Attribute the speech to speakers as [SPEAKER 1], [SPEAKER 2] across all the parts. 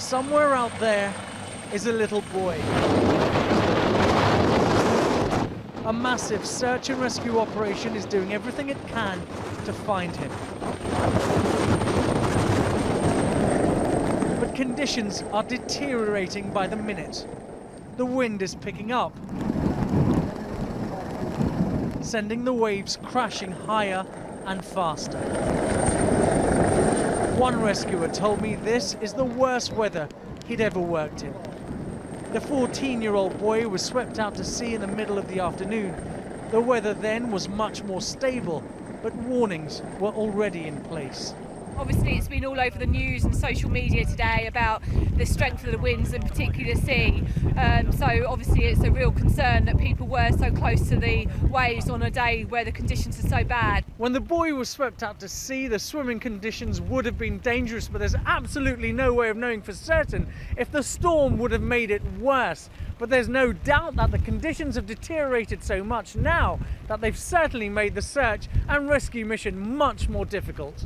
[SPEAKER 1] somewhere out there is a little boy. A massive search and rescue operation is doing everything it can to find him. But conditions are deteriorating by the minute. The wind is picking up, sending the waves crashing higher and faster. One rescuer told me this is the worst weather he'd ever worked in. The 14-year-old boy was swept out to sea in the middle of the afternoon. The weather then was much more stable, but warnings were already in place.
[SPEAKER 2] Obviously, it's been all over the news and social media today about the strength of the winds and particularly the sea. So obviously it's a real concern that people were so close to the waves on a day where the conditions are so bad.
[SPEAKER 1] When the boy was swept out to sea, the swimming conditions would have been dangerous, but there's absolutely no way of knowing for certain if the storm would have made it worse. But there's no doubt that the conditions have deteriorated so much now that they've certainly made the search and rescue mission much more difficult.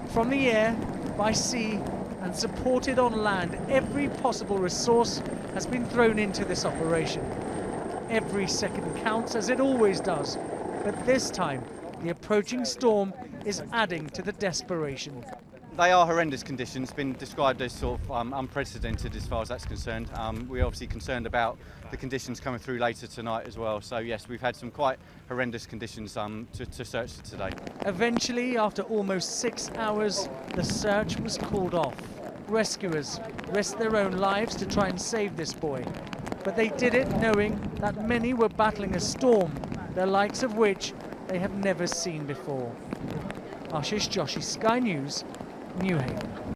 [SPEAKER 1] From the air, by sea, and supported on land, every possible resource has been thrown into this operation. Every second counts, as it always does, but this time the approaching storm is adding to the desperation.
[SPEAKER 3] They are horrendous conditions, been described as sort of unprecedented as far as that's concerned. We're obviously concerned about the conditions coming through later tonight as well. So yes, we've had some quite horrendous conditions to search for today.
[SPEAKER 1] Eventually, after almost 6 hours, the search was called off. Rescuers risked their own lives to try and save this boy, but they did it knowing that many were battling a storm, the likes of which they have never seen before. Ashish Joshi, Sky News, Newhaven.